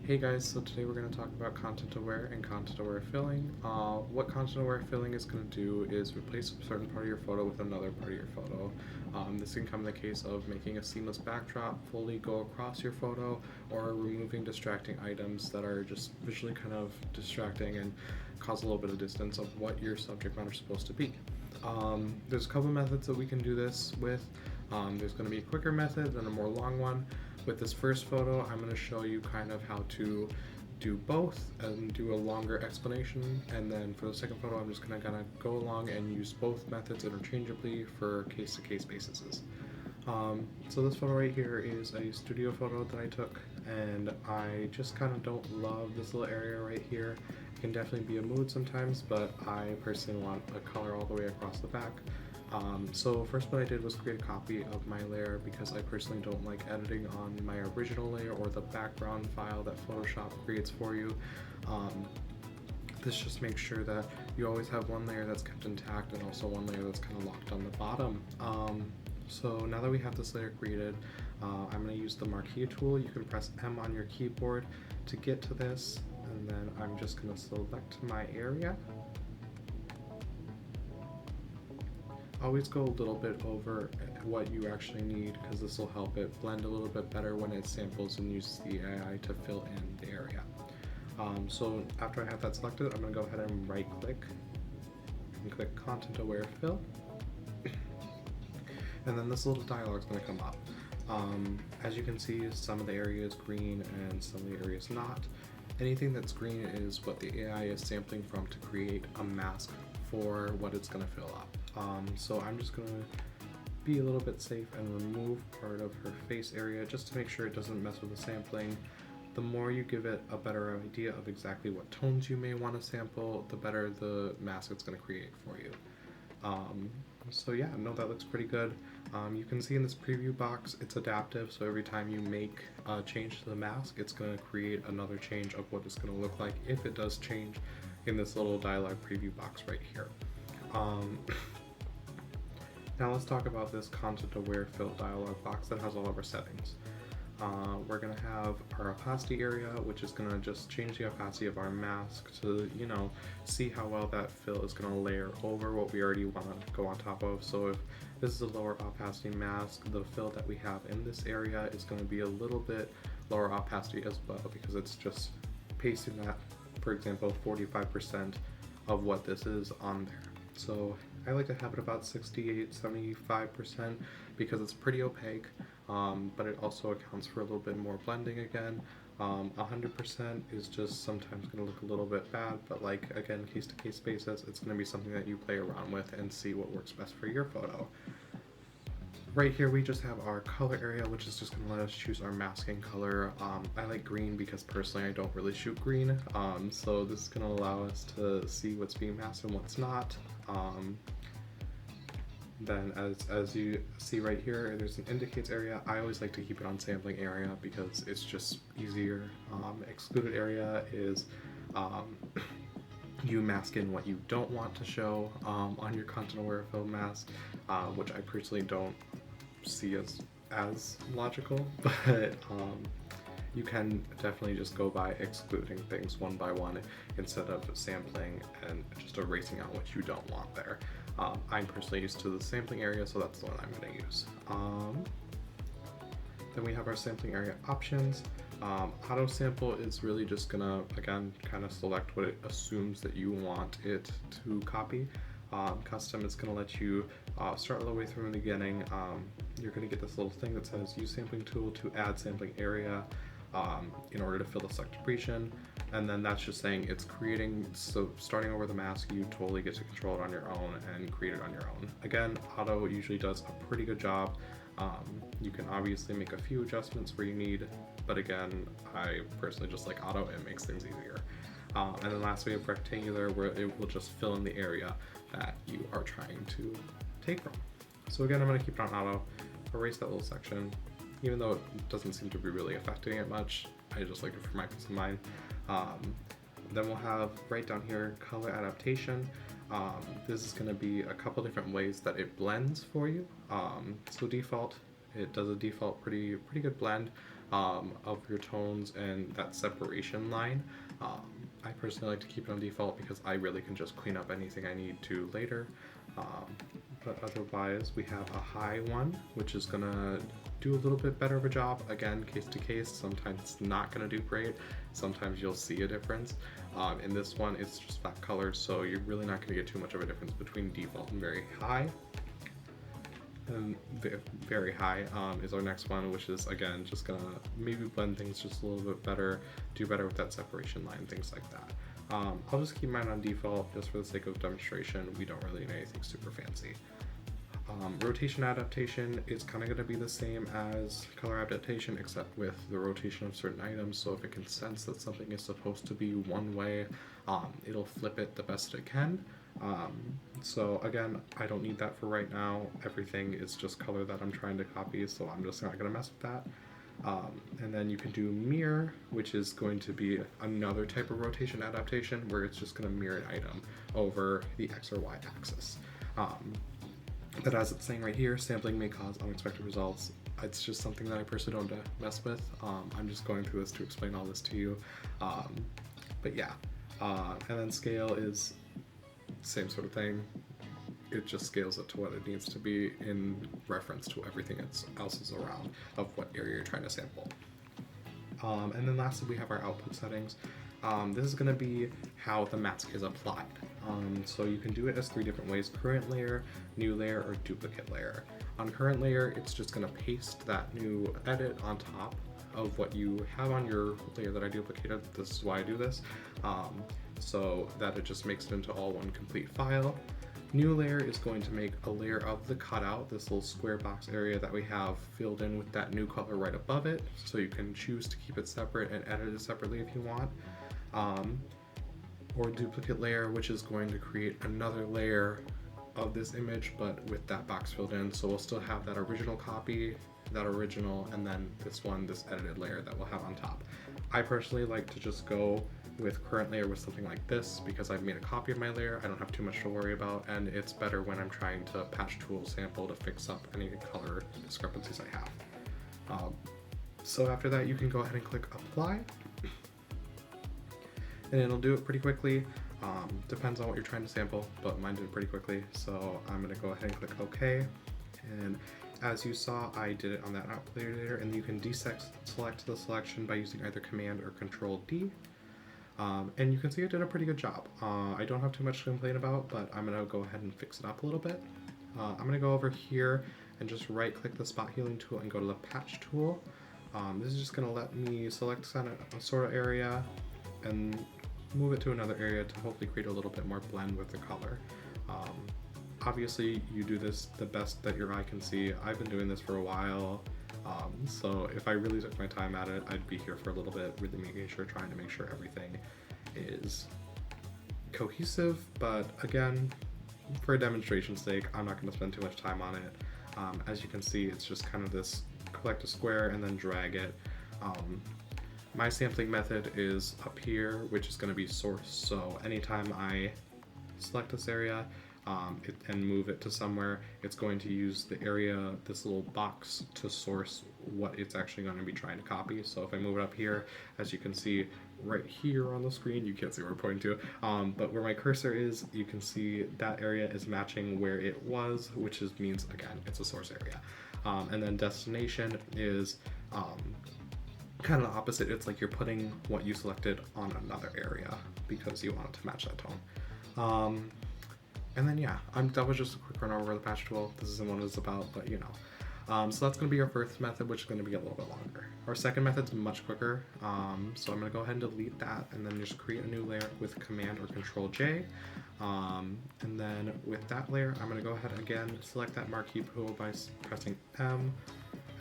Hey guys, so today we're going to talk about content aware and content aware filling. What content aware filling is going to do is replace a certain part of your photo with another part of your photo. This can come in the case of making a seamless backdrop fully go across your photo, or removing distracting items that are just visually kind of distracting and cause a little bit of distance of what your subject matter is supposed to be. There's a couple methods that we can do this with. There's going to be a quicker method and a more long one. With this first photo, I'm going to show you kind of how to do both and do a longer explanation, and then for the second photo I'm just going to kind of go along and use both methods interchangeably for case-to-case basis. So this photo right here is a studio photo that I took, and I just kind of don't love this little area right here. It can definitely be a mood sometimes, but I personally want a color all the way across the back. So first what I did was create a copy of my layer because I personally don't like editing on my original layer or the background file that Photoshop creates for you. This just makes sure that you always have one layer that's kept intact and also one layer that's kind of locked on the bottom. So now that we have this layer created, I'm going to use the marquee tool. You can press M on your keyboard to get to this, and then I'm just going to select my area. Always go a little bit over what you actually need, because this will help it blend a little bit better when it samples and uses the AI to fill in the area. So after I have that selected, I'm going to go ahead and right click and click Content Aware Fill. And then this little dialog is going to come up. As you can see, some of the area is green and some of the area is not. Anything that's green is what the AI is sampling from to create a mask for what it's going to fill up. So I'm just going to be a little bit safe and remove part of her face area just to make sure it doesn't mess with the sampling. The more you give it a better idea of exactly what tones you may want to sample, the better the mask it's going to create for you. So yeah, no, that looks pretty good. You can see in this preview box, it's adaptive, so every time you make a change to the mask, it's going to create another change of what it's going to look like if it does change in this little dialog preview box right here. Now let's talk about this content aware fill dialog box that has all of our settings. We're going to have our opacity area, which is going to just change the opacity of our mask to, see how well that fill is going to layer over what we already want to go on top of. So if this is a lower opacity mask, the fill that we have in this area is going to be a little bit lower opacity as well, because it's just pasting that, for example, 45% of what this is on there. So I like to have it about 68-75% because it's pretty opaque, but it also accounts for a little bit more blending again. 100% is just sometimes going to look a little bit bad, but like, again, case-to-case basis, it's going to be something that you play around with and see what works best for your photo. Right here we just have our color area, which is just going to let us choose our masking color. I like green because personally I don't really shoot green, so this is going to allow us to see what's being masked and what's not. Then as you see right here, there's an indicates area. I always like to keep it on sampling area because it's just easier. Excluded area is you mask in what you don't want to show on your content aware fill mask, which I personally don't see as logical, but you can definitely just go by excluding things one by one instead of sampling and just erasing out what you don't want there. I'm personally used to the sampling area, so that's the one I'm going to use. Then we have our sampling area options. Auto sample is really just going to, again, kind of select what it assumes that you want it to copy. Custom is going to let you start all the way from the beginning. You're going to get this little thing that says use sampling tool to add sampling area in order to fill the selected region, and then that's just saying it's creating, so starting over the mask, you totally get to control it on your own and create it on your own. Again, auto usually does a pretty good job. You can obviously make a few adjustments where you need, but again, I personally just like auto. It makes things easier. And then lastly, we have rectangular, where it will just fill in the area that you are trying to take from. So again, I'm going to keep it on auto, erase that little section. Even though it doesn't seem to be really affecting it much, I just like it for my peace of mind. Then we'll have right down here, color adaptation. This is going to be a couple different ways that it blends for you. So default, it does a default pretty good blend. of your tones and that separation line. I personally like to keep it on default because I really can just clean up anything I need to later. But otherwise, we have a high one, which is gonna do a little bit better of a job. Again, case to case, sometimes it's not gonna do great. Sometimes you'll see a difference. In this one, it's just flat colors, so you're really not gonna get too much of a difference between default and very high. And very high is our next one, which is again just gonna maybe blend things just a little bit better, do better with that separation line, things like that. I'll just keep mine on default just for the sake of demonstration. We don't really need anything super fancy. Rotation adaptation is kind of going to be the same as color adaptation, except with the rotation of certain items. So if it can sense that something is supposed to be one way, it'll flip it the best it can. So again, I don't need that for right now. Everything is just color that I'm trying to copy, so I'm just not going to mess with that. And then you can do mirror, which is going to be another type of rotation adaptation where it's just going to mirror an item over the X or Y axis. But as it's saying right here, sampling may cause unexpected results. It's just something that I personally don't mess with. I'm just going through this to explain all this to you. But yeah, and then scale is same sort of thing. It just scales it to what it needs to be in reference to everything else is around of what area you're trying to sample. And then lastly, we have our output settings. This is going to be how the mask is applied. So you can do it as 3 different ways: current layer, new layer, or duplicate layer. On current layer, it's just going to paste that new edit on top of what you have on your layer that I duplicated. This is why I do this, so that it just makes it into all one complete file. New layer is going to make a layer of the cutout, this little square box area that we have filled in with that new color right above it, so you can choose to keep it separate and edit it separately if you want. Or duplicate layer, which is going to create another layer of this image but with that box filled in, so we'll still have that original copy, that original, and then this one, this edited layer that we'll have on top. I personally like to just go with current layer with something like this because I've made a copy of my layer. I don't have too much to worry about, and it's better when I'm trying to patch tool sample to fix up any color discrepancies I have. So after that, you can go ahead and click apply, and it'll do it pretty quickly. Depends on what you're trying to sample, but mine did it pretty quickly, so I'm going to go ahead and click OK. And as you saw, I did it on that output layer, and you can deselect the selection by using either Command or Control D. And you can see it did a pretty good job. I don't have too much to complain about, but I'm going to go ahead and fix it up a little bit. I'm going to go over here and just right click the spot healing tool and go to the patch tool. This is just going to let me select a sort of area and move it to another area to hopefully create a little bit more blend with the color. Obviously, you do this the best that your eye can see. I've been doing this for a while, so if I really took my time at it, I'd be here for a little bit, really trying to make sure everything is cohesive. But again, for a demonstration's sake, I'm not going to spend too much time on it. As you can see, it's just kind of this collect a square and then drag it. My sampling method is up here, which is going to be source. So anytime I select this area and move it to somewhere, it's going to use the area, this little box, to source what it's actually going to be trying to copy. So if I move it up here, as you can see right here on the screen, you can't see where we're pointing to, but where my cursor is, you can see that area is matching where it was, which means, again, it's a source area. And then destination is kind of the opposite. It's like you're putting what you selected on another area because you want it to match that tone. And then yeah, that was just a quick run over the patch tool. This isn't what it's about, but you know. So that's going to be our first method, which is going to be a little bit longer. Our second method is much quicker. So I'm going to go ahead and delete that and then just create a new layer with Command or Control J. And then with that layer, I'm going to go ahead again, select that marquee tool by pressing M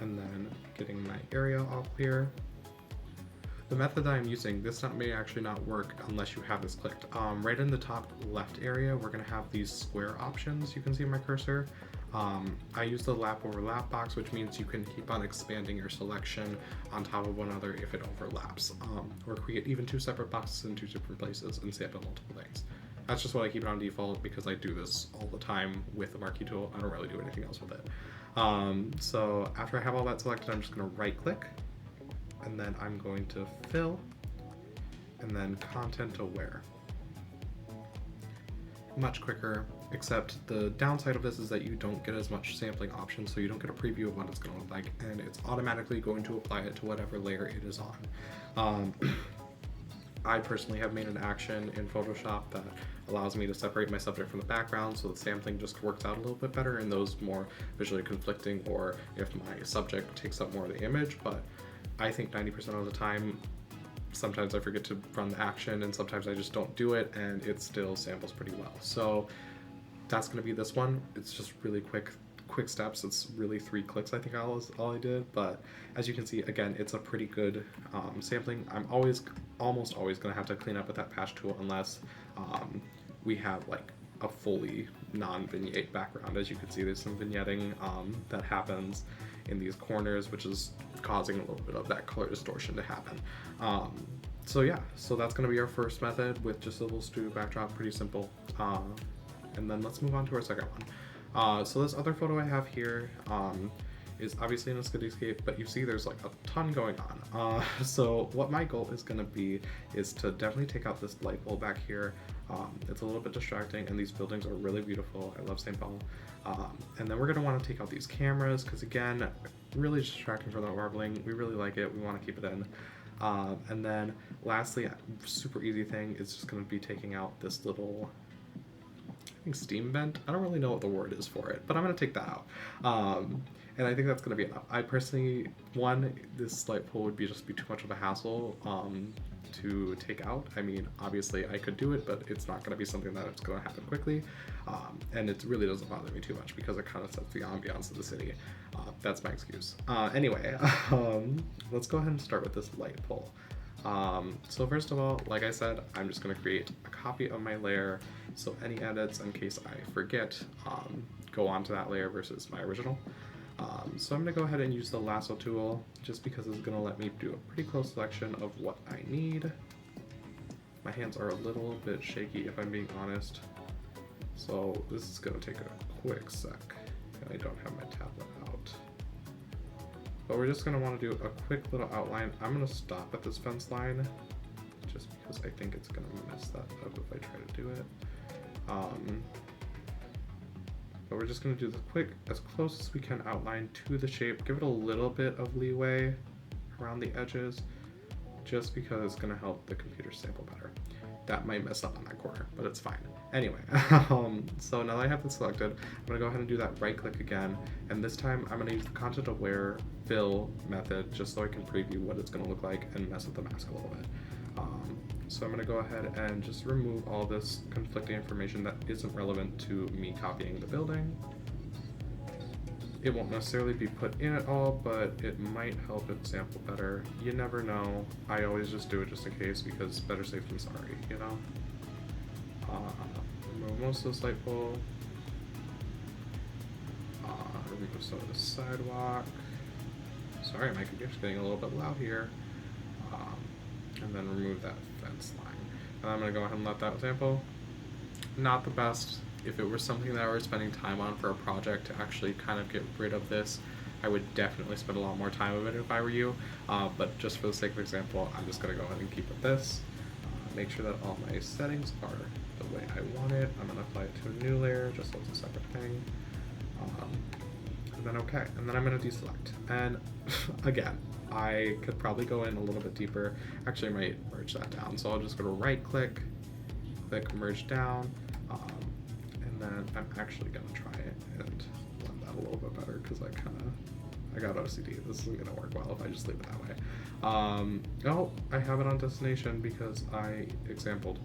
and then getting my area all clear. The method that I'm using, this may actually not work unless you have this clicked. Right in the top left area, we're going to have these square options. You can see my cursor. I use the lap over lap box, which means you can keep on expanding your selection on top of one another if it overlaps, or create even 2 separate boxes in 2 different places and sample multiple things. That's just what I keep it on default because I do this all the time with the marquee tool. I don't really do anything else with it. So after I have all that selected, I'm just going to right click and then I'm going to fill, and then content aware. Much quicker, except the downside of this is that you don't get as much sampling options, so you don't get a preview of what it's going to look like, and it's automatically going to apply it to whatever layer it is on. I personally have made an action in Photoshop that allows me to separate my subject from the background, so the sampling just works out a little bit better in those more visually conflicting, or if my subject takes up more of the image. But I think 90% of the time, sometimes I forget to run the action, and sometimes I just don't do it, and it still samples pretty well. So that's going to be this one. It's just really quick steps. It's really 3 clicks, I think, all I did. But as you can see, again, it's a pretty good sampling. I'm almost always going to have to clean up with that patch tool unless we have like a fully non-vignette background. As you can see, there's some vignetting that happens in these corners, which is causing a little bit of that color distortion to happen. So yeah, so that's going to be our first method with just a little studio backdrop, pretty simple. And then let's move on to our second one. So this other photo I have here is obviously in a cityscape, but you see there's like a ton going on. So what my goal is going to be is to definitely take out this light pole back here. It's a little bit distracting, and these buildings are really beautiful. I love St. Paul. And then we're going to want to take out these cameras because, again, really distracting for that marbling. We really like it. We want to keep it in. And then lastly, super easy thing is just going to be taking out this little, I think, steam vent. I don't really know what the word is for it, but I'm going to take that out. And I think that's going to be enough. I personally, this light pole would just be too much of a hassle to take out. I mean, obviously I could do it, but it's not going to be something that it's going to happen quickly. And it really doesn't bother me too much because it kind of sets the ambiance of the city. That's my excuse. Anyway, let's go ahead and start with this light pole. So first of all, like I said, I'm just going to create a copy of my layer. So any edits, in case I forget, go onto that layer versus my original. So I'm going to go ahead and use the lasso tool just because it's going to let me do a pretty close selection of what I need. My hands are a little bit shaky if I'm being honest. So this is going to take a quick sec, and I don't have my tablet out. But we're just going to want to do a quick little outline. I'm going to stop at this fence line just because I think it's going to mess that up if I try to do it. But we're just going to do the quick, as close as we can outline to the shape. Give it a little bit of leeway around the edges just because it's going to help the computer sample better. That might mess up on that corner, but it's fine. Anyway, so now that I have this selected, I'm going to go ahead and do that right click again. And this time I'm going to use the content aware fill method just so I can preview what it's going to look like and mess with the mask a little bit. So I'm going to go ahead and just remove all this conflicting information that isn't relevant to me copying the building. It won't necessarily be put in at all, but it might help it sample better. You never know. I always just do it just in case because better safe than sorry, you know? Remove most of the light pole. Remove some of the sidewalk. Sorry, my computer's getting a little bit loud here. And then remove that fence line. And I'm going to go ahead and let that sample. Not the best. If it were something that I was spending time on for a project to actually kind of get rid of this, I would definitely spend a lot more time with it if I were you. But just for the sake of example, I'm just going to go ahead and keep it this. Make sure that all my settings are the way I want it. I'm going to apply it to a new layer just so it's a separate thing. And then okay. And then I'm going to deselect. And again, I could probably go in a little bit deeper. Actually, I might merge that down. So I'll just go to right click, merge down, and then I'm actually gonna try it and blend that a little bit better because I got OCD. This isn't gonna work well if I just leave it that way. Oh, I have it on destination because I exampled.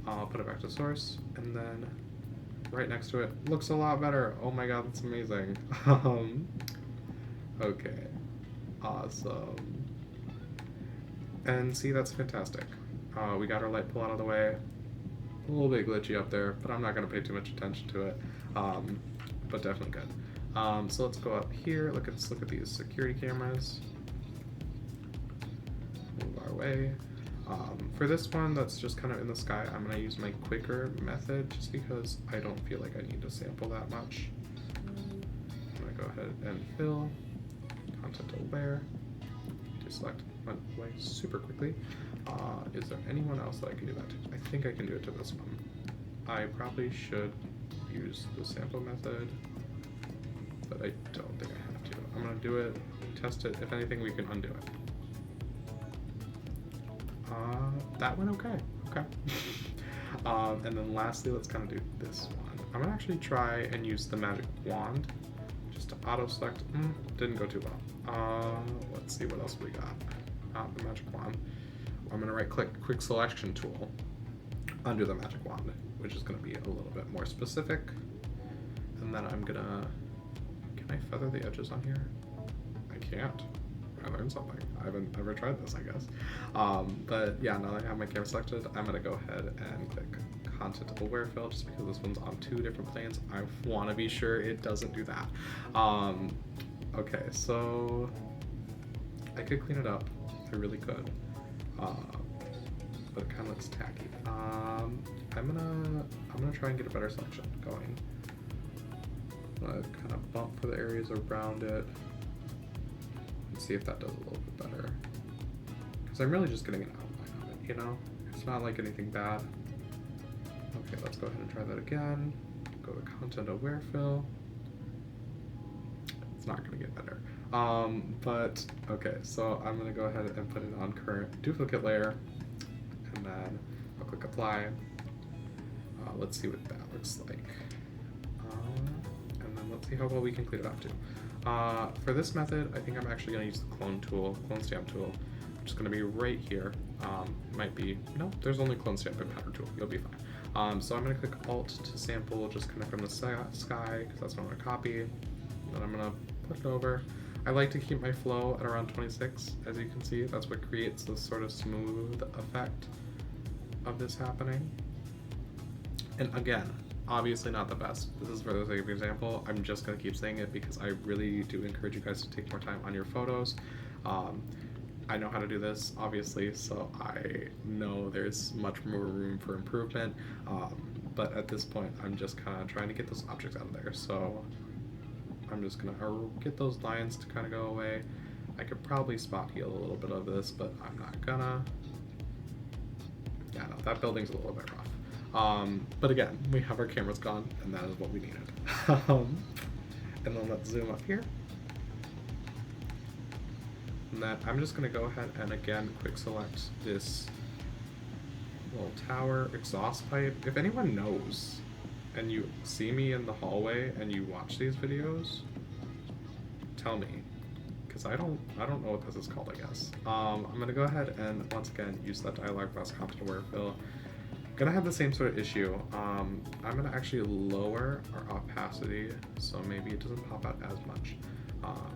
I'll put it back to source, and then right next to it looks a lot better. Oh my god, that's amazing. Okay. Awesome. And see, that's fantastic. We got our light pull out of the way. A little bit glitchy up there, but I'm not going to pay too much attention to it. But definitely good. So let's go up here. Let's look at these security cameras. Move our way. For this one that's just kind of in the sky, I'm going to use my quicker method just because I don't feel like I need to sample that much. I'm going to go ahead and fill. Content aware, select went away super quickly. Is there anyone else that I can do that to? I think I can do it to this one. I probably should use the sample method, but I don't think I have to. I'm gonna do it, test it. If anything, we can undo it. That went okay. Okay. And then lastly, let's kind of do this one. I'm gonna actually try and use the magic wand just to auto select. Didn't go too well. Let's see what else we got. The magic wand. I'm gonna right click quick selection tool under the magic wand, which is gonna be a little bit more specific. And then I'm gonna, can I feather the edges on here? I can't. I learned something. I haven't ever tried this, I guess. But yeah, now that I have my camera selected, I'm gonna go ahead and click content aware fill, just because this one's on 2 different planes. I wanna be sure it doesn't do that. Okay, so I could clean it up. I really could. But it kind of looks tacky. I'm gonna try and get a better selection going. I'm gonna kind of bump for the areas around it and see if that does a little bit better. Because I'm really just getting an outline of it, you know? It's not like anything bad. Okay, let's go ahead and try that again. Go to content aware fill. It's not gonna get better. But okay, so I'm gonna go ahead and put it on current duplicate layer, and then I'll click apply. Let's see what that looks like. And then let's see how well we can clean it up too. For this method, I think I'm actually gonna use the clone stamp tool, which is gonna be right here. Might be, no, there's only clone stamp and pattern tool, you'll be fine. So I'm gonna click Alt to sample just kind of from the sky, because that's what I'm gonna copy. Then I'm gonna put it over. I like to keep my flow at around 26, as you can see. That's what creates this sort of smooth effect of this happening. And again, obviously not the best. This is for the sake of example. I'm just gonna keep saying it because I really do encourage you guys to take more time on your photos. I know how to do this, obviously, so I know there's much more room for improvement. But at this point, I'm just kind of trying to get those objects out of there. So I'm just gonna get those lines to kind of go away. I could probably spot heal a little bit of this, but I'm not gonna. Yeah, no, that building's a little bit rough. But again, we have our cameras gone, and that is what we needed. And then let's zoom up here. And then I'm just gonna go ahead and again quick select this little tower exhaust pipe. If anyone knows, and you see me in the hallway and you watch these videos, tell me, because I don't know what this is called, I guess. I'm gonna go ahead and once again use that dialog box content aware fill. Gonna have the same sort of issue. I'm gonna actually lower our opacity so maybe it doesn't pop out as much.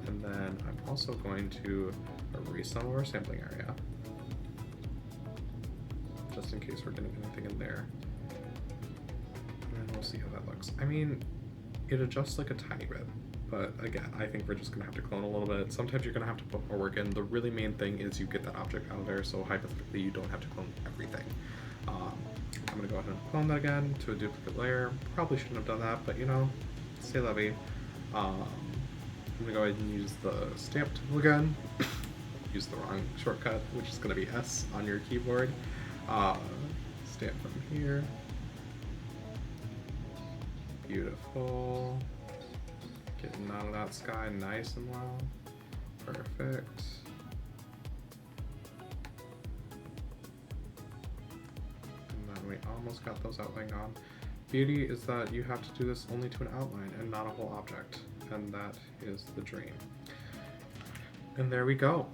And then I'm also going to erase some of our sampling area, just in case we're getting anything in there. And we'll see how that looks. I mean, it adjusts like a tiny bit, but again, I think we're just gonna have to clone a little bit. Sometimes you're gonna have to put more work in. The really main thing is you get that object out of there, so hypothetically you don't have to clone everything. I'm gonna go ahead and clone that again to a duplicate layer. Probably shouldn't have done that, but you know, c'est la vie. I'm gonna go ahead and use the stamp tool again. Use the wrong shortcut, which is gonna be S on your keyboard. Stamp from here. Beautiful. Getting out of that sky nice and well. Perfect. And then we almost got those outline gone. Beauty is that you have to do this only to an outline and not a whole object. And that is the dream. And there we go.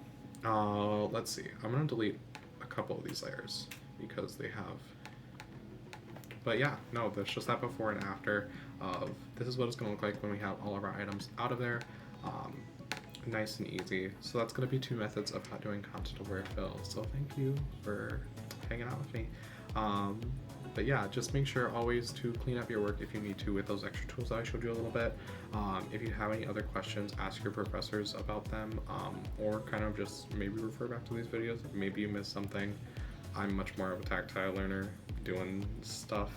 Let's see. I'm gonna delete a couple of these layers because they have. But yeah, no, there's just that before and after of this is what it's gonna look like when we have all of our items out of there. Nice and easy. So that's gonna be 2 methods of doing content aware fill. So thank you for hanging out with me. But yeah, just make sure always to clean up your work if you need to with those extra tools that I showed you a little bit. If you have any other questions, ask your professors about them, or kind of just maybe refer back to these videos. Maybe you missed something. I'm much more of a tactile learner doing stuff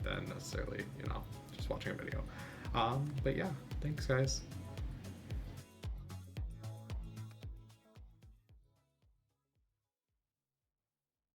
than necessarily, you know, just watching a video. But yeah, thanks guys.